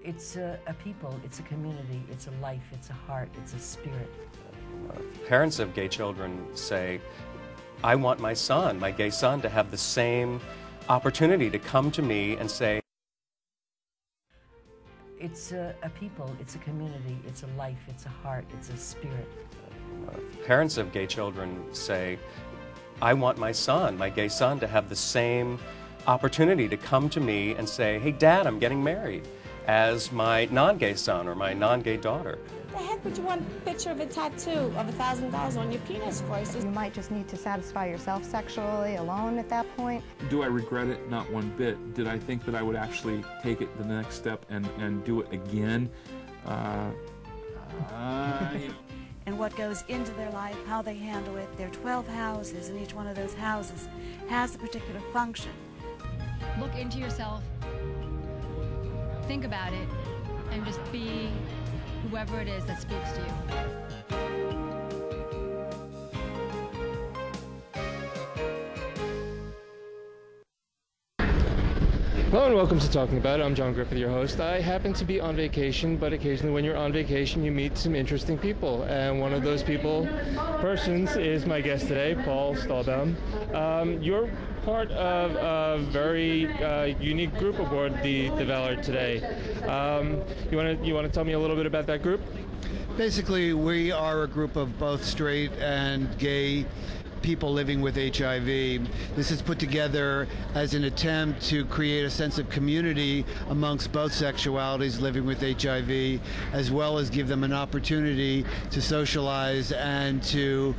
It's a people, it's a community, it's a life, it's a heart, it's a spirit. Parents of gay children say, I want my son, my gay son, to have the same opportunity to come to me and say, it's a people, it's a community, it's a life, it's a heart, it's a spirit. Parents of gay children say, I want my son, my gay son, to have the same opportunity to come to me and say, hey, Dad, I'm getting married, as my non-gay son or my non-gay daughter. The heck would you want a picture of a tattoo of $1,000 on your penis for? You might just need to satisfy yourself sexually alone at that point. Do I regret it? Not one bit. Did I think that I would actually take it the next step and do it again? And what goes into their life, how they handle it. There are 12 houses, and each one of those houses has a particular function. Look into yourself, think about it, and just be whoever it is that speaks to you. Hello and welcome to Talking About It. I'm Jon Griffith, your host. I happen to be on vacation, but occasionally when you're on vacation you meet some interesting people, and one of those persons is my guest today, Paul Stalbaum. You're part of a very unique group aboard the Valor today. You want to tell me a little bit about that group? Basically, we are a group of both straight and gay people living with HIV. This is put together as an attempt to create a sense of community amongst both sexualities living with HIV, as well as give them an opportunity to socialize and to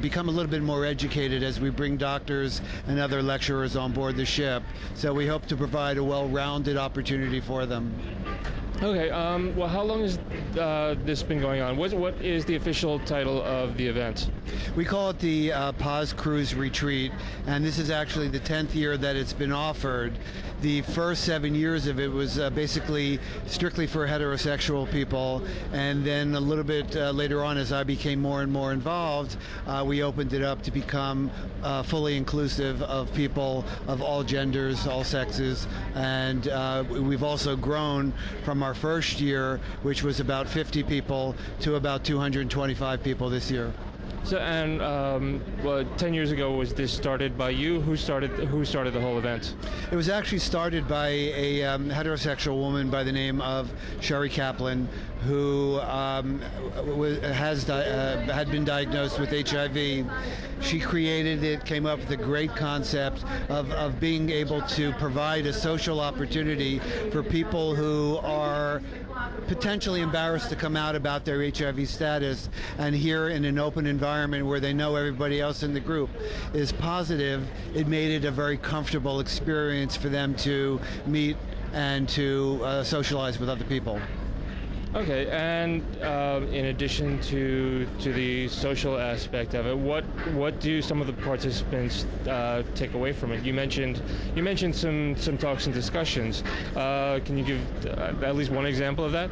become a little bit more educated as we bring doctors and other lecturers on board the ship. So we hope to provide a well-rounded opportunity for them. Okay, well, how long has this been going on? What is the official title of the event? We call it the HIV Cruise Retreat, and this is actually the 10th year that it's been offered. The first 7 years of it was basically strictly for heterosexual people, and then a little bit later on, as I became more and more involved, we opened it up to become fully inclusive of people of all genders, all sexes, and we've also grown from our first year, which was about 50 people, to about 225 people this year. So, and well, 10 years ago, was this started by you? Who started the whole event? It was actually started by a heterosexual woman by the name of Sherry Kaplan, who had been diagnosed with HIV. She created it, came up with a great concept of being able to provide a social opportunity for people who are potentially embarrassed to come out about their HIV status, and here in an open environment where they know everybody else in the group is positive, it made it a very comfortable experience for them to meet and to socialize with other people. Okay, and in addition to the social aspect of it, what do some of the participants take away from it? You mentioned some talks and discussions. Can you give at least one example of that?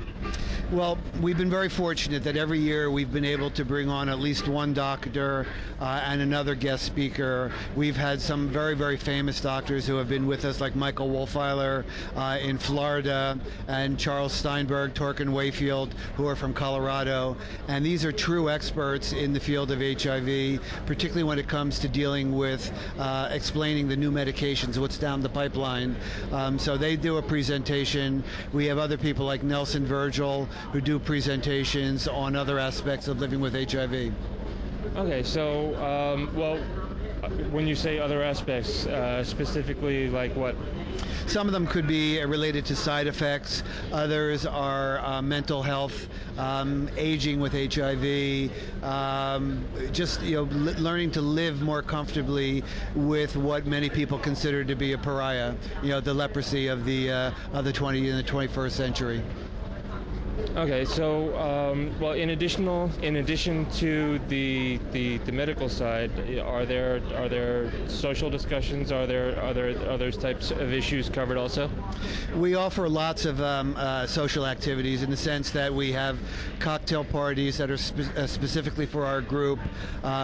Well, we've been very fortunate that every year we've been able to bring on at least one doctor and another guest speaker. We've had some very, very famous doctors who have been with us, like Michael Wolfeiler in Florida, and Charles Steinberg, Torkin Wayfield, who are from Colorado. And these are true experts in the field of HIV, particularly when it comes to dealing with explaining the new medications, what's down the pipeline. So they do a presentation. We have other people like Nelson Virgil, who do presentations on other aspects of living with HIV. Okay, so, well, when you say other aspects, specifically like what? Some of them could be related to side effects. Others are mental health, aging with HIV, just learning to live more comfortably with what many people consider to be a pariah. The leprosy of the 20th and the 21st century. Okay, so well, in addition to the medical side, are there social discussions? Are there other types of issues covered also? We offer lots of social activities in the sense that we have cocktail parties that are specifically for our group.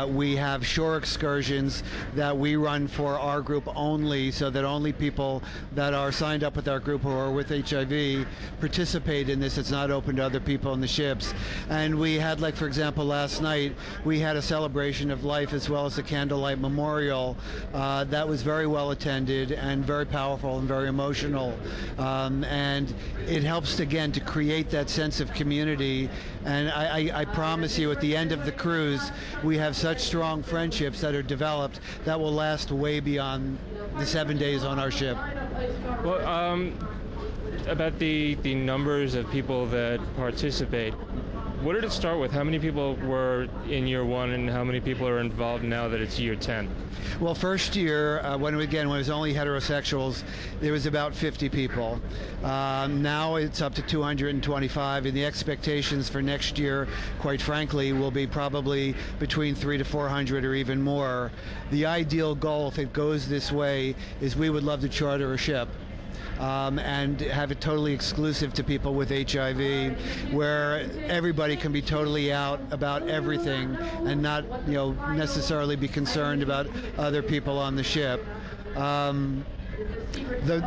We have shore excursions that we run for our group only, so that only people that are signed up with our group who are with HIV participate in this. It's not open to other people in the ships. And we had, like, for example, last night we had a celebration of life as well as a candlelight memorial that was very well attended and very powerful and very emotional. And it helps, again, to create that sense of community. And I promise you, at the end of the cruise, we have such strong friendships that are developed that will last way beyond the 7 days on our ship. Well, about the numbers of people that participate, what did it start with? How many people were in year 1 and how many people are involved now that it's year 10? Well, first year, when it was only heterosexuals, there was about 50 people. Now it's up to 225, and the expectations for next year, quite frankly, will be probably between 300 to 400 or even more. The ideal goal, if it goes this way, is we would love to charter a ship. And have it totally exclusive to people with HIV, where everybody can be totally out about everything and not, necessarily be concerned about other people on the ship.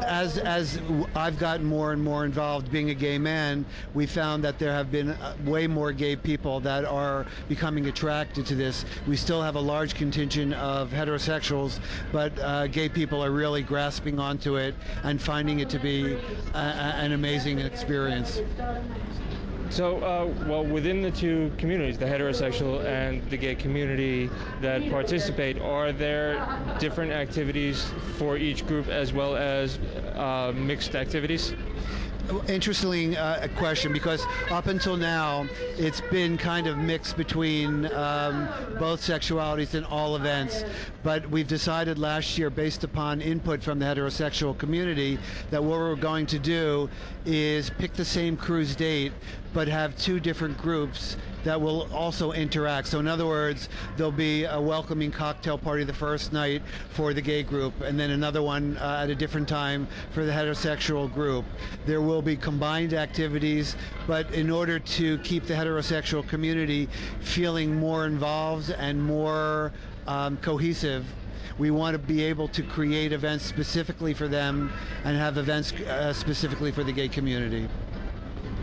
As I've gotten more and more involved being a gay man, we found that there have been way more gay people that are becoming attracted to this. We still have a large contingent of heterosexuals, but gay people are really grasping onto it and finding it to be an amazing experience. So, well, within the two communities, the heterosexual and the gay community that participate, are there different activities for each group as well as mixed activities? Interesting question, because up until now it's been kind of mixed between both sexualities in all events, but we've decided last year, based upon input from the heterosexual community, that what we're going to do is pick the same cruise date but have two different groups that will also interact. So in other words, there'll be a welcoming cocktail party the first night for the gay group, and then another one at a different time for the heterosexual group. There will be combined activities, but in order to keep the heterosexual community feeling more involved and more cohesive, we want to be able to create events specifically for them and have events specifically for the gay community.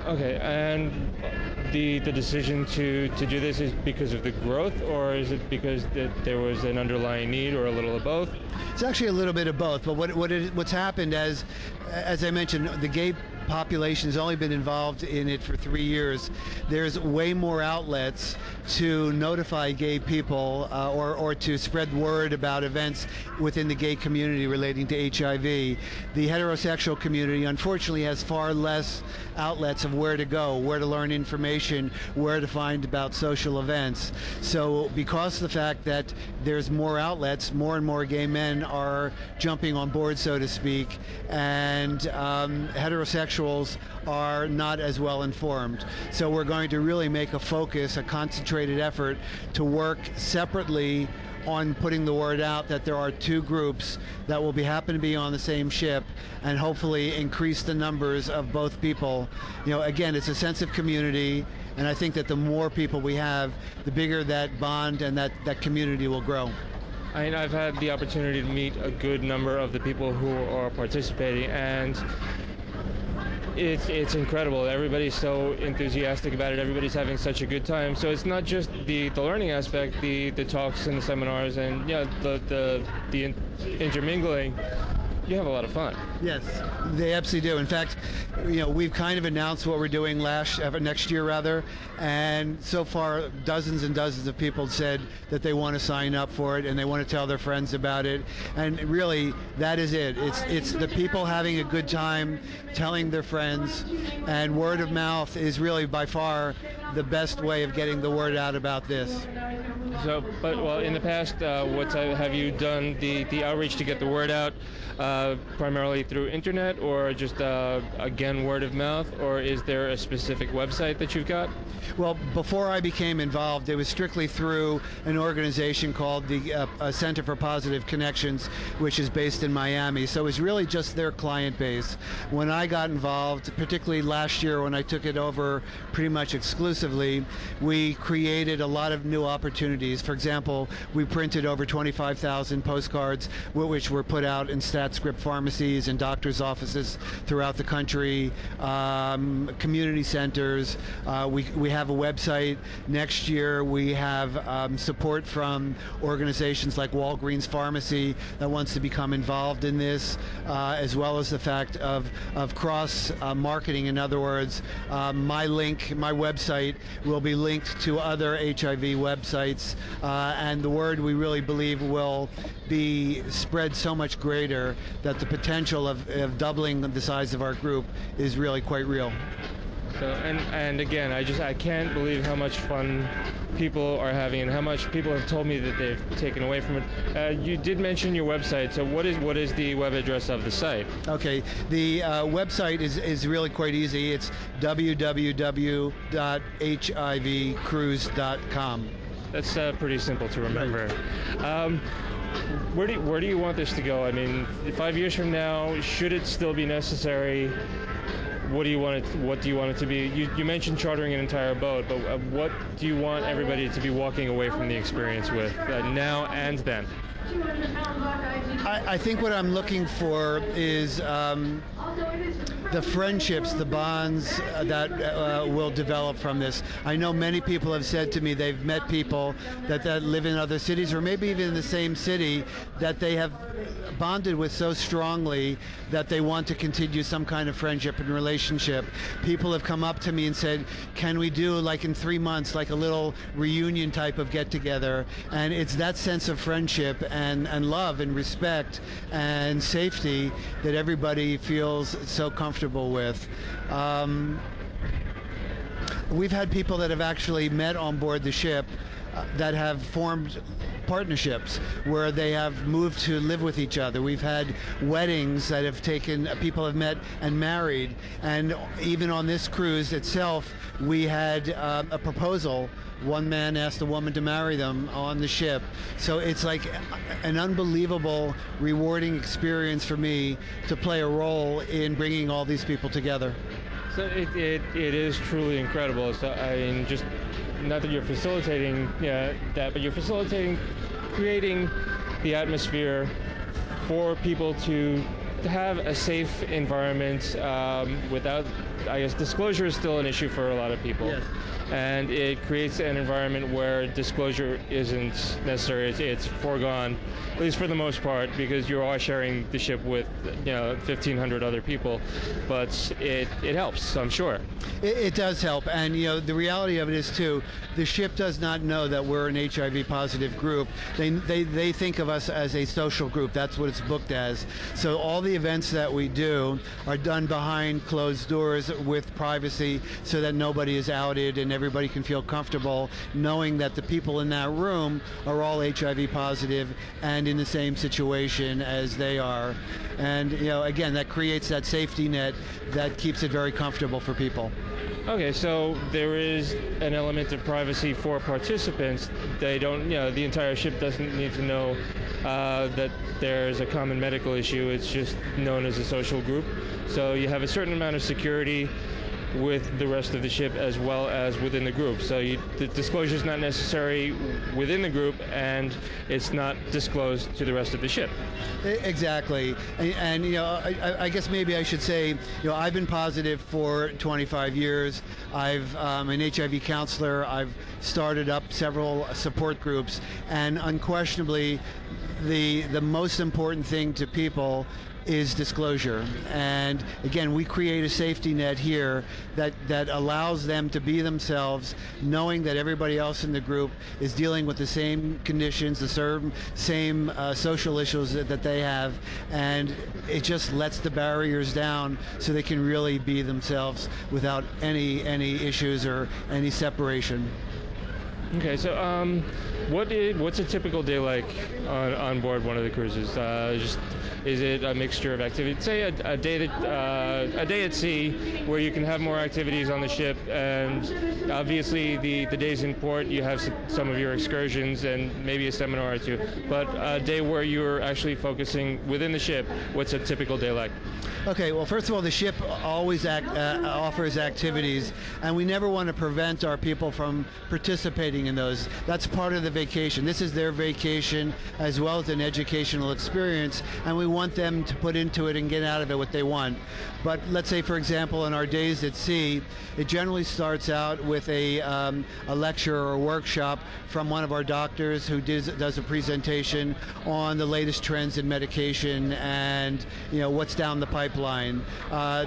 Okay, and the decision to do this is because of the growth, or is it because there was an underlying need, or a little of both? It's actually a little bit of both, but what's happened, as I mentioned, the gay population has only been involved in it for 3 years. There's way more outlets to notify gay people or to spread word about events within the gay community relating to HIV. The heterosexual community, unfortunately, has far less outlets of where to go, where to learn information, where to find about social events. So because of the fact that there's more outlets, more and more gay men are jumping on board, so to speak, and heterosexuals are not as well informed. So we're going to really make a focus, a concentrated effort to work separately on putting the word out that there are two groups that will happen to be on the same ship, and hopefully increase the numbers of both people. Again, it's a sense of community, and I think that the more people we have, the bigger that bond and that community will grow. I've had the opportunity to meet a good number of the people who are participating, and it's incredible. Everybody's so enthusiastic about it. Everybody's having such a good time. So it's not just the learning aspect, the talks and the seminars, and the intermingling. You have a lot of fun. Yes, they absolutely do. In fact, we've kind of announced what we're doing next year, and so far dozens and dozens of people said that they want to sign up for it and they want to tell their friends about it. And really, that is it. It's the people having a good time, telling their friends, and word of mouth is really by far the best way of getting the word out about this. So, but well, in the past, have you done the outreach to get the word out primarily through internet, or just again word of mouth, or is there a specific website that you've got? Well, before I became involved, it was strictly through an organization called the Center for Positive Connections, which is based in Miami. So it was really just their client base. When I got involved, particularly last year when I took it over pretty much exclusively, we created a lot of new opportunities. For example, we printed over 25,000 postcards, which were put out in StatScript pharmacies and doctors' offices throughout the country, community centers. We have a website. Next year we have support from organizations like Walgreens Pharmacy that wants to become involved in this, as well as the fact of cross marketing. In other words, my website will be linked to other HIV websites, and the word, we really believe, will be spread so much greater that the potential of doubling the size of our group is really quite real. So, and again, I can't believe how much fun people are having and how much people have told me that they've taken away from it. You did mention your website, so what is the web address of the site? Okay, the website is really quite easy. It's www.hivcruise.com. That's pretty simple to remember. Where do you want this to go? I mean, 5 years from now, should it still be necessary? What do you want it to be? You mentioned chartering an entire boat, but what do you want everybody to be walking away from the experience with now and then? I think what I'm looking for is the friendships, the bonds that will develop from this. I know many people have said to me they've met people that live in other cities, or maybe even in the same city, that they have bonded with so strongly that they want to continue some kind of friendship and relationship. People have come up to me and said, can we do, like in 3 months, like a little reunion type of get-together? And it's that sense of friendship and love and respect and safety that everybody feels so comfortable with. We've had people that have actually met on board the ship that have formed partnerships where they have moved to live with each other. We've had weddings that have taken, people have met and married, and even on this cruise itself, we had a proposal. One man asked a woman to marry them on the ship. So it's like an unbelievable, rewarding experience for me to play a role in bringing all these people together. So it is truly incredible. So I mean, just not that you're facilitating that, but you're facilitating creating the atmosphere for people to have a safe environment without, I guess, disclosure is still an issue for a lot of people. Yes. And it creates an environment where disclosure isn't necessary. It's foregone, at least for the most part, because you are sharing the ship with 1,500 other people. But it helps, I'm sure. It does help, and the reality of it is too, the ship does not know that we're an HIV positive group. They think of us as a social group. That's what it's booked as. So all the events that we do are done behind closed doors with privacy, so that nobody is outed and everybody can feel comfortable knowing that the people in that room are all HIV positive and in the same situation as they are. And again, that creates that safety net that keeps it very comfortable for people. Okay, so there is an element of privacy for participants. They don't, the entire ship doesn't need to know that there's a common medical issue. It's just known as a social group. So you have a certain amount of security with the rest of the ship as well as within the group. So the disclosure is not necessary within the group, and it's not disclosed to the rest of the ship. Exactly. And I guess maybe I should say, I've been positive for 25 years. I'm an HIV counselor. I've started up several support groups, and unquestionably the most important thing to people is disclosure. And again, we create a safety net here that allows them to be themselves, knowing that everybody else in the group is dealing with the same conditions, the same social issues that they have, and it just lets the barriers down so they can really be themselves without any issues or any separation. Okay, so what's a typical day like on board one of the cruises? Is it a mixture of activities? Say a day at sea where you can have more activities on the ship, and obviously the days in port you have some of your excursions and maybe a seminar or two. But a day where you're actually focusing within the ship, what's a typical day like? Okay, well, first of all, the ship always offers activities, and we never want to prevent our people from participating in those. That's part of the vacation. This is their vacation as well as an educational experience, and we want them to put into it and get out of it what they want. But let's say, for example, in our days at sea, it generally starts out with a lecture or a workshop from one of our doctors who does a presentation on the latest trends in medication and what's down the pipeline.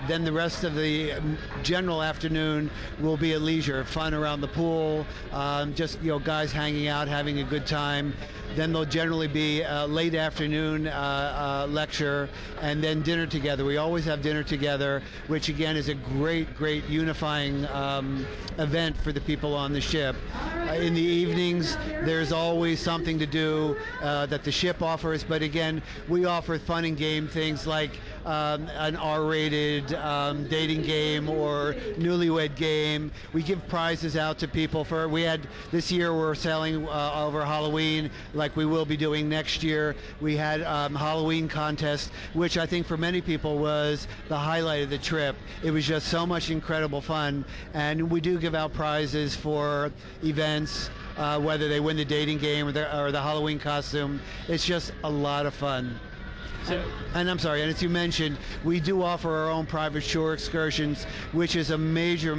Then the rest of the general afternoon will be at leisure, fun around the pool, just guys hanging out, having a good time. Then there'll generally be a late afternoon lecture and then dinner together. We always have dinner together, which again is a great unifying event for the people on the ship. In the evenings, there's always something to do that the ship offers, but again, we offer fun and game things like an R-rated dating game or newlywed game. We give prizes out to people this year we're selling over Halloween, like we will be doing next year. We had Halloween contest, which I think for many people was the highlight of the trip. It was just so much incredible fun, and we do give out prizes for events, whether they win the dating game or the Halloween costume. It's just a lot of fun. And I'm sorry, and as you mentioned, we do offer our own private shore excursions, which is a major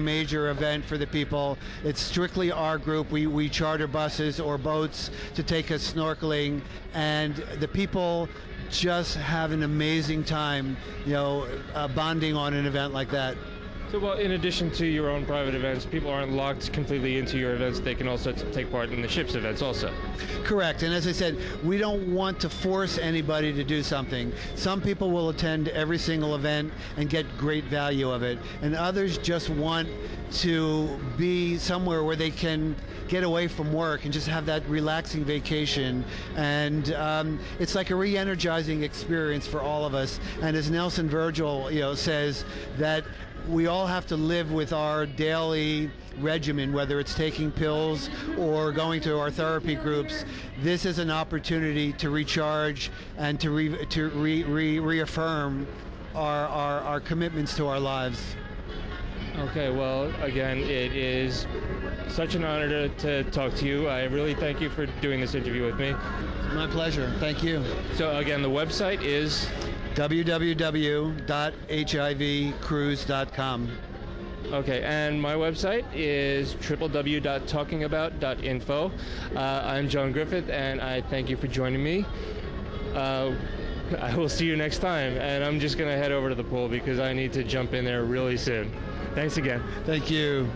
event for the people. It's strictly our group. We charter buses or boats to take us snorkeling, and the people just have an amazing time, bonding on an event like that. So, well, in addition to your own private events, people aren't locked completely into your events. They can also take part in the ship's events also. Correct. And as I said, we don't want to force anybody to do something. Some people will attend every single event and get great value of it. And others just want to be somewhere where they can get away from work and just have that relaxing vacation. And it's like a re-energizing experience for all of us. And as Nelson Virgil, says that we all have to live with our daily regimen, whether it's taking pills or going to our therapy groups. This is an opportunity to recharge and to reaffirm our commitments to our lives. Okay, well, again, it is such an honor to talk to you. I really thank you for doing this interview with me. My pleasure. Thank you. So, again, the website is www.hivcruise.com. Okay, and my website is www.talkingabout.info. I'm Jon Griffith, and I thank you for joining me. I will see you next time, and I'm just going to head over to the pool because I need to jump in there really soon. Thanks again. Thank you.